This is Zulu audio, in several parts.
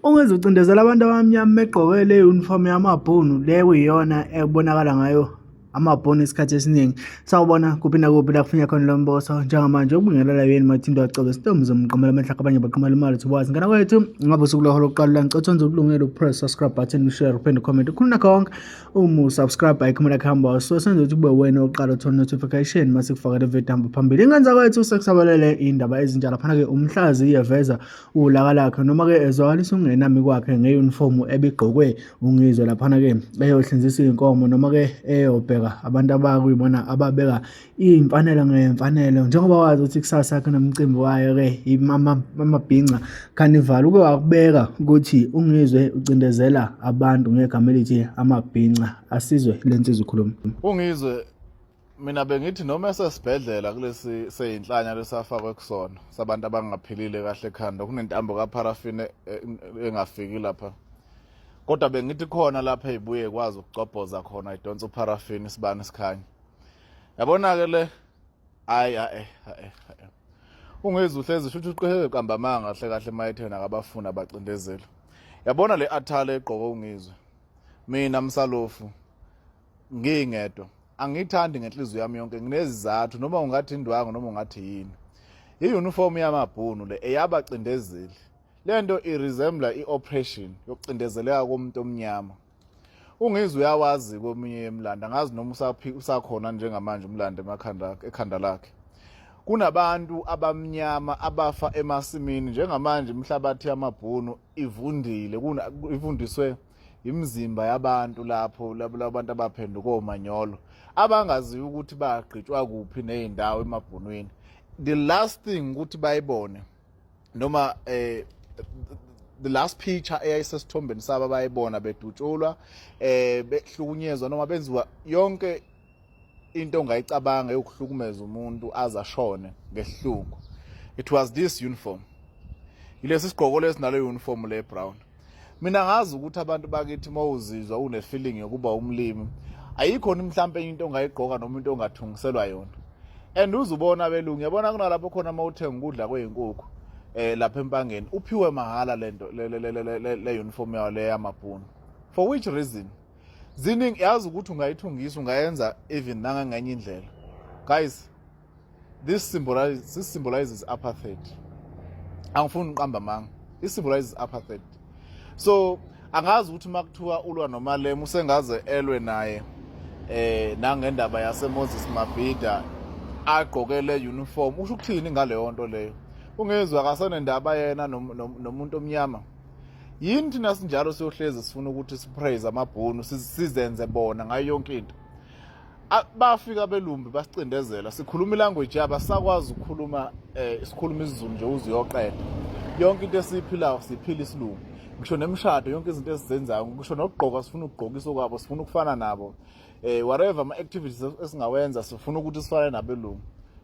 Ungezucindezela abantu abamnyama begqoke le uniform yamabhunu le kuyiyona ekubonakala ngayo amabhunu isikhathi esiningi. Sawubona kuphi nakuphi la kufinya khona lo mboso njengamanje ukubingelela yini mathindo acebe sitombe zomqomela amehla abanye baqomela imali thubazi ngana kwethu ngabe usuku lwaholo lokuqala la ngicotha nje ukulungela ukupress subscribe button ushare uphinde comment ukhuluna konke uma usubscribe ayikhomela khamba so senze ukuthi kube wena oqala uthola notification mase kufakele video hamba phambili ingenza kwethu sekusabalele indaba ezinjalo phana ke umhlazi iyeveza ulaka lakhe noma ke ezwakalisa ungenami kwakhe ngeuniform ebigqokwe uNgizwe laphana ke eyohlinzisa inkomo noma ke eyobheka abantu abakuyibona ababeka imfanelo ngemfanelo njengoba wazi ukuthi kusasa yakhe nomcimbi wayo ke amabhinca carnival uke wakubeka ukuthi uNgizwe ucindezela abantu ngegama elithi amabhinca asizwe lensizwe ukhuluma uNgizwe mina bengithi noma esesibhedlela kulesi seyinhlanya lesafakwe kusona sabantu abangaphilile kahle ekhanda kunentambo kaparafine engafiki lapha kodwa bengithi khona lapha ezibuye kwazi ukucobhoza khona idonsa uparafini isibani sikhanya yabona ke le hayi uNgizwe uhlezi shuthi uqheke qamba manga kahle kahle mayithena kabafuna abacindezela yabona le athale egqoke uNgizwe mina msalofu ngingedwa angithandi ngenhliziyo yami yonke nginezizathu noma ungathi indwangu noma ungathi yini iuniform yamabhunu le eyabacindezeli lento iresemble ioperation yokucindezeleka komuntu omnyama uNgizwe uyawazi komunye emlanda ngazi noma usakhona njengamanje umlanda ekhanda lakhe kunabantu abamnyama abafa emasimini njengamanje imhlabathi yamabhunu ivundile ivundiswe imizimba yabantu lapho labantu abaphenduka omanyolo abangazi ukuthi bagqitshwa kuphi nezindawo emabhunwini the last thing ukuthi bayibone noma the last picture eyayisesithombeni sabo bayibona bedutshulwa behlukunyezwa noma benziwa yonke into ongayicabanga yokuhlukumeza umuntu azashone ngehluku it was this uniform ilesi sigqoko lesinalo uniform le brown mina ngazi ukuthi abantu bakithi mawuzizwa une feeling yokuba umlimi ayikhona mhlambe into ongayigqoka noma into ongathungiselwa yona and uzubona belungu yabona kunalapho khona mawuthenga ukudla kwezinkukhu lapha empangeni uphiwe mahala lento le uniform yawo le yamabhunu for which reason ziningi yazi ukuthi ungayithungisa ungayenza even nangenye indlela guys this symbolizes apartheid angifuni uqamba manga this symbolizes apartheid so angazi ukuthi makuthiwa ulwa nomalema usengaze elwe naye nangendaba yase Moses Mabhida agqokele uniform usho ukuthini ngale yonto leyo ungezwe akasenendaba yena nomuntu omnyama yini thina sinjalo siyohlezi sifuna ukuthi sipraise amabhunu sizenze bona ngayo yonke into bafika belumbi basicindezela sikhuluma ilanguage yabo sakwazi ukukhuluma isikhuluma isiZulu nje uziyoqeda yonke into esiphilayo siphila isilungu ngisho nemshado yonke izinto esizenzayo ngisho nokugqoka sifuna ukugqokisa kwabo sifuna ukufana nabo whatever ama activities esingawenza sifuna ukuthi sifane nabelungu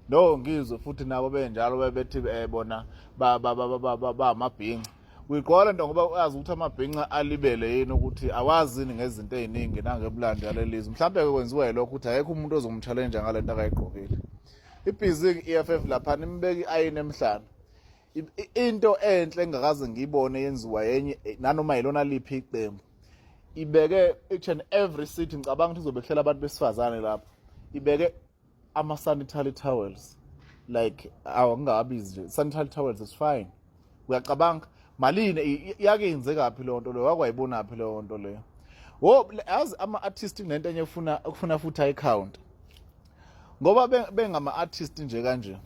no Ngizwe futhi nabo benjalo bethi bona ba amabhinqa uyiqola nto ngoba uyazi ukuthi amabhinqa alibele yini ukuthi awazini ngezinto eziningi nangebulandi yalelizwe mhlambe ke kwenziwa lokho ukuthi ayekho umuntu ozomchallenge ngalento akayigqokile ibhizi EFF lapha nimbeki ayini emhlanje into enhle engakaze ngiyibone yenziwa yenye nanoma yilona liphi iqembu ibeke each and every city ngicabanga ukuthi izobehlela abantu besifazane lapha ibeke ama sanitary towels like awungabizi nje sanitary towels is fine uyacabanga malini yake yenzekaphi le nto leyo wakwayibona phi le nto leyo yazi ama artist nento enye ukufuna futhi account ngoba bengama artist nje kanje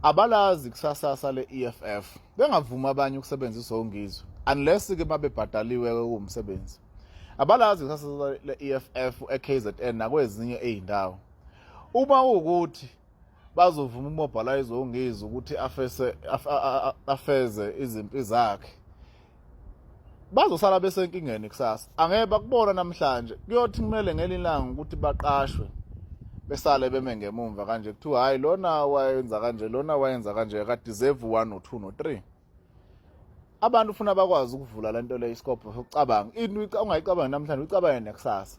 abalazi kusasasa le EFF bengavuma abanye ukusebenzisa uNgizwe unless ke babebhadaliwe kumsebenzi abalazi kusasasa le EFF eKZN nakwezinye ezindawo uma ukuthi bazovuma umobilize uNgizwe ukuthi afeze izimpi zakhe bazosala besenkingeni kusasa angeke bakubona namhlanje kuyothi kumele ngelilanga ukuthi baqashwe besale beme ngemumva kanje kuthiwa hayi lona wayenza kanje lona wayenza kanje ka deserve 1 no 2 no 3 abantu ufuna bakwazi ukuvula lento le iscope sokucabanga into ongayicabanga namhlanje ucabanga nekusasa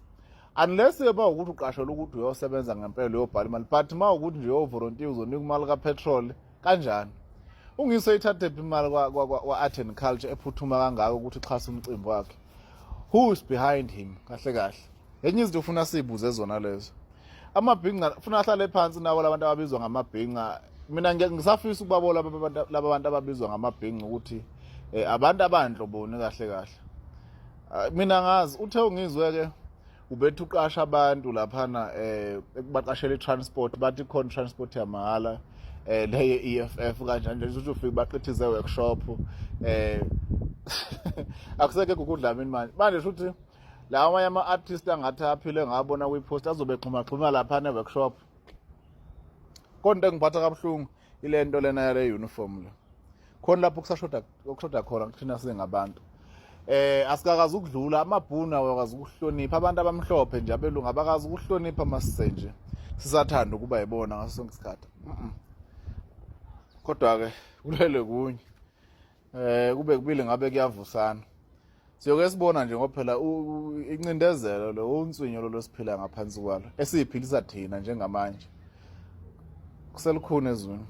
unless yeba ukuthi uqashela ukuthi uyosebenza ngempela uyobhala imali but uma ukuthi nje uvolunteer uzonika imali ka petrol kanjani uNgizwe ithathe imali kwa art and culture ephuthuma kangaka ukuthi xhasa umcimbi wakhe. Who is behind him kahle kahle? Yenye izinto ufuna sibuze zona lezo. Amabhinqa ufuna ahlale phansi nawo labantu ababizwa ngamabhinqa. Mina ngisafisa ukubabona laba bantu ababizwa ngamabhinqa ukuthi abantu abandloboni kahle kahle. Mina ngazi uthe uNgizwe ke ubethu uqasha abantu laphana ekubaqashela transport bathi khona transport yamahala leye EFF kanjani nje ukuthi ufike baqithize workshop akuseke ukudlamini manje futhi lawa ama artists angathi aphile ngabona kwipost azobe xhuma laphana workshop. Konke engiphatha kabuhlungu ile nto lena yale uniform le. Khona lapho kusashoda khona kuthina singabantu. Asikakazi ukudlula amabhunu awakazi ukuhlonipha abantu abamhlophe nje abelungu abakazi ukuhlonipha masisenje. Sisathanda ukuba yibona ngaso sonke isikhathi. Kodwa ke kulele kunye. Kube kubile ngabe kuyavusana. Siyoke sibona nje ngophela incindezelo lo unswinyo lo siphila ngaphansi kwalo esiphilisa thina njengamanje. Kuselukhuni ezweni.